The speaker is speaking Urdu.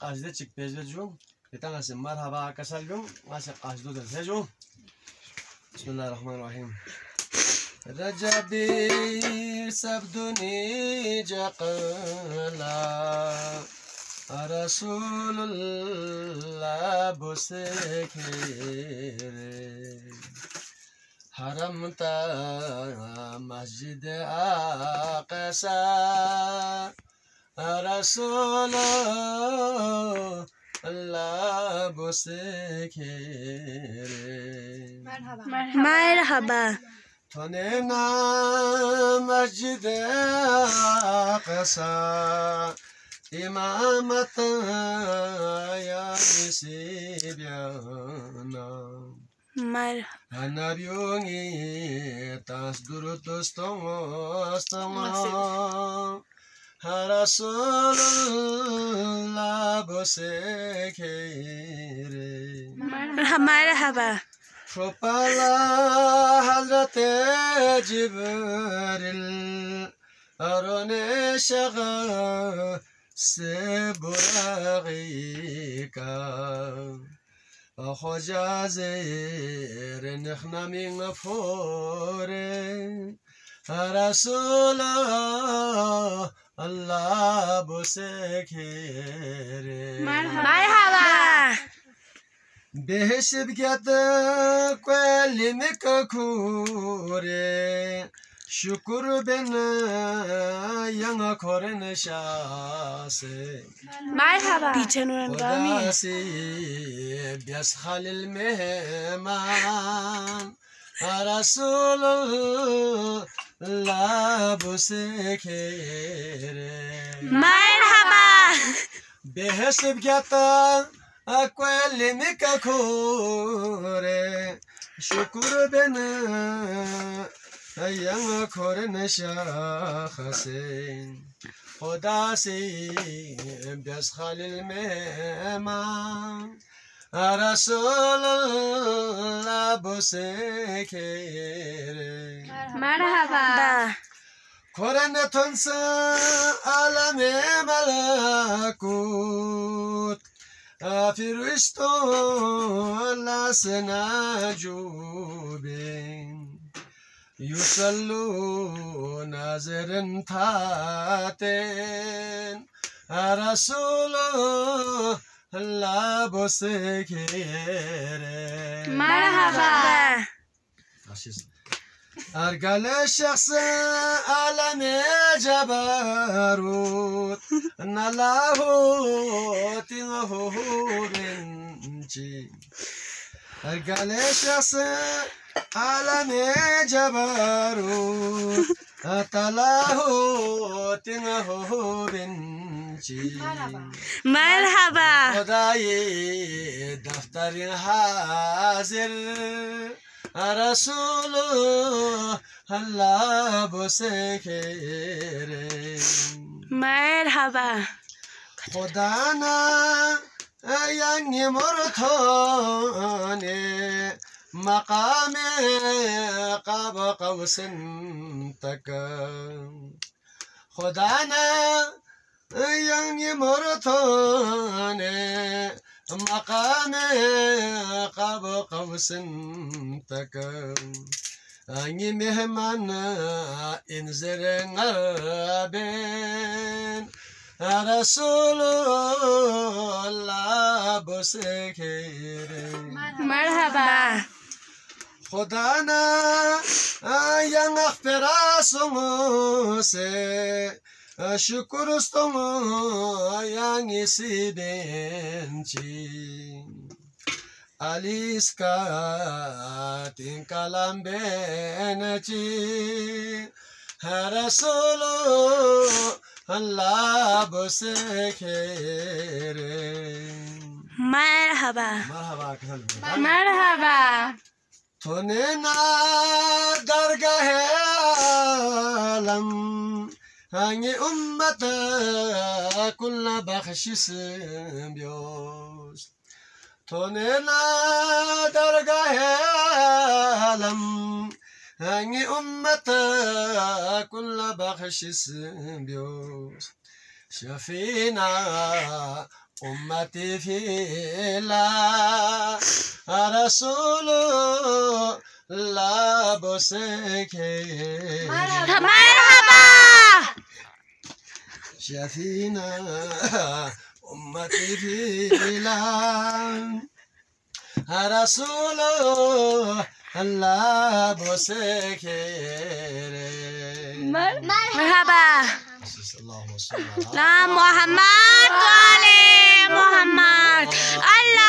قاصدة تشك بيزجو يتنا سمار هبا كسلجو ماشي قاصدو دلسجو بسم الله الرحمن الرحيم رجبي سبدني جقلا رسول الله بسكير حرمت مسجد أقصى رسول الله بسكير مرحبا تنينا مسجد أقصى إمامة يا نسيبيانا أنا بيوني تصدر تستمع رسول الله بسكير مرحبا شوبالا حضرت جبريل أروني شغا سبراغيكا أخوجا زير نخنا من فوري رسول الله بسكير مرحبا بهش بجد كل مككوري شكر بنا يانا كورن شاسي مرحبا بيتنورنغامي وداسي بيسخل المهمان رسول الله بسكير مرحبا بهش بجد كل مككوري شكر بنا يانا كورن شاسي وداسي بيسخل المهمان رسول الله بسكير مرحبا كورن تنسى عالم ملكوت فرشتو الله سناجوبين يصلون ناظر تاتين رسول الله بسكير مرحبا أرجل الشخص عالم جبروت نلاهوت بنتي أرجل الشخص عالم جبروت تلاهوت بنتي مرحبا خداي دفتر حاضر رسول الله بسكير مرحبا خدانا يعني مرتوني مقام قاب قوس تكا خدانا يعني مرتوني مقام قاب قوس تكا أني مهمان إنزر غربين رسول الله بسكير مرحبا خدانا يا مغفر سموسي شكر استمو يا نسي بنتي أليسكا تنكلم بنتي رسول الله بسكير مرحبا مرحبا مرحبا توننا درگاه عالم هنگی امت کل بخشش بیوست توننا درگاه عالم هني أمتا كل بخش سبيوس شفينا أمتي في لا رسول لا بسكي مرحبا شفينا أمتي في لا رسول الله بسكير مرحبا اللهم صل على لا محمد وعلي محمد الله